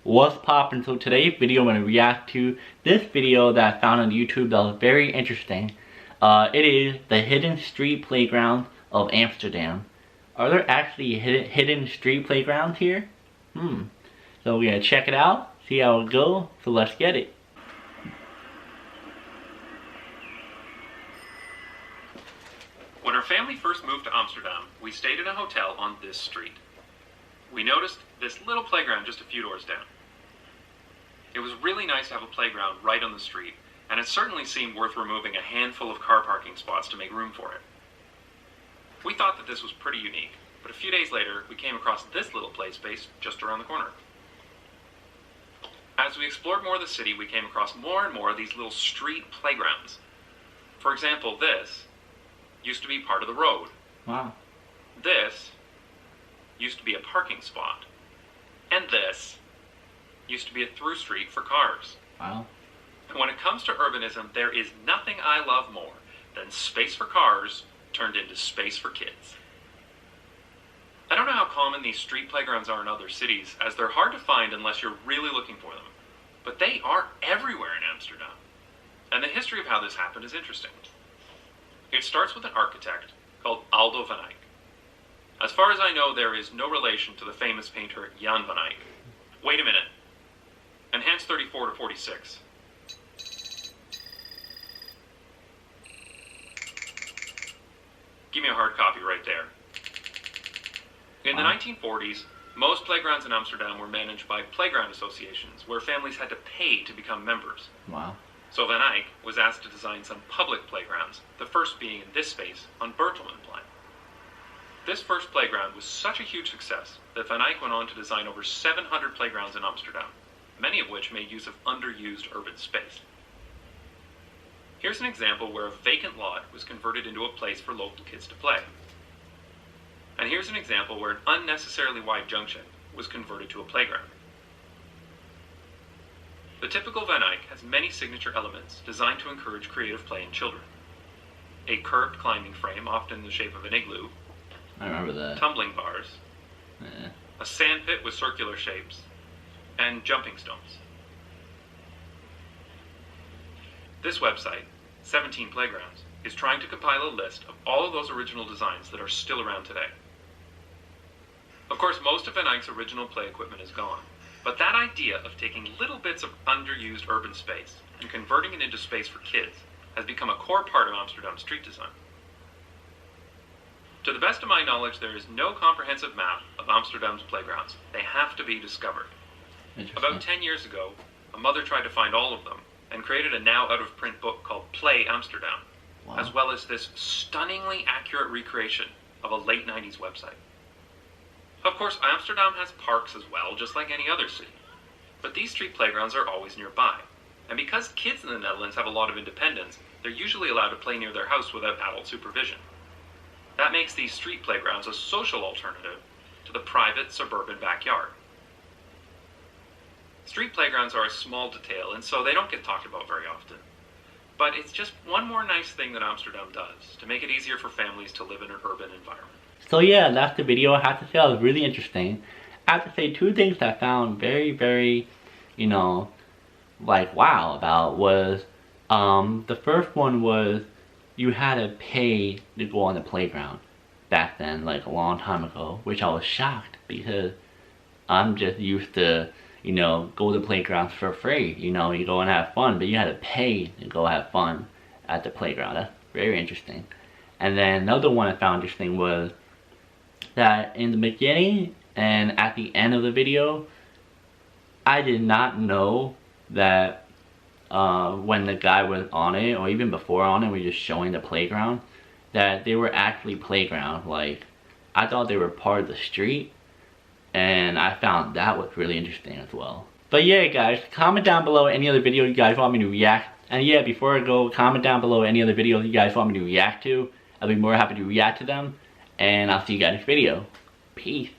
What's poppin'? So today's video I'm going to react to this video that I found on YouTube that was very interesting. It is the hidden street playground of Amsterdam. Are there actually hidden street playgrounds here? So we're going to check it out, see how it goes, so let's get it. When our family first moved to Amsterdam, we stayed in a hotel on this street. We noticed this little playground just a few doors down. It was really nice to have a playground right on the street, and it certainly seemed worth removing a handful of car parking spots to make room for it. We thought that this was pretty unique, but a few days later, we came across this little play space just around the corner. As we explored more of the city, we came across more and more of these little street playgrounds. For example, this used to be part of the road. Wow. This used to be a parking spot. And this used to be a through street for cars. Wow. And when it comes to urbanism, there is nothing I love more than space for cars turned into space for kids. I don't know how common these street playgrounds are in other cities, as they're hard to find unless you're really looking for them. But they are everywhere in Amsterdam. And the history of how this happened is interesting. It starts with an architect called Aldo van Eyck. As far as I know, there is no relation to the famous painter Jan van Eyck. Wait a minute. Enhance 34 to 46. Give me a hard copy right there. In the 1940s, most playgrounds in Amsterdam were managed by playground associations, where families had to pay to become members. Wow. So Van Eyck was asked to design some public playgrounds, the first being in this space on Bertelenplein. This first playground was such a huge success that Van Eyck went on to design over 700 playgrounds in Amsterdam, many of which made use of underused urban space. Here's an example where a vacant lot was converted into a place for local kids to play. And here's an example where an unnecessarily wide junction was converted to a playground. The typical Van Eyck has many signature elements designed to encourage creative play in children. A curved climbing frame, often in the shape of an igloo. I remember that. Tumbling bars. A sand pit with circular shapes. And jumping stones. This website, 17 Playgrounds, is trying to compile a list of all of those original designs that are still around today. Of course, most of Van Eyck's original play equipment is gone. But that idea of taking little bits of underused urban space and converting it into space for kids has become a core part of Amsterdam street design. To the best of my knowledge, there is no comprehensive map of Amsterdam's playgrounds. They have to be discovered. About 10 years ago, a mother tried to find all of them and created a now out-of-print book called Play Amsterdam, as well as this stunningly accurate recreation of a late 90s website. Of course, Amsterdam has parks as well, just like any other city. But these street playgrounds are always nearby. And because kids in the Netherlands have a lot of independence, they're usually allowed to play near their house without adult supervision. That makes these street playgrounds a social alternative to the private suburban backyard. Street playgrounds are a small detail, and so they don't get talked about very often. But it's just one more nice thing that Amsterdam does to make it easier for families to live in an urban environment. So yeah, that's the video. I have to say it was really interesting. I have to say two things I found very, like wow about was, the first one was you had to pay to go on the playground back then, like a long time ago, which I was shocked because I'm just used to, go to playgrounds for free. You go and have fun, but you had to pay to go have fun at the playground. That's very interesting. And then another one I found interesting was that in the beginning and at the end of the video, I did not know that when the guy was on it, or even before on it, we were just showing the playground, that they were actually playground. Like, I thought they were part of the street, and I found that was really interesting as well. But yeah, guys, comment down below any other video you guys want me to react. And yeah, before I go, comment down below any other videos you guys want me to react to. I'll be more happy to react to them. And I'll see you guys next video. Peace.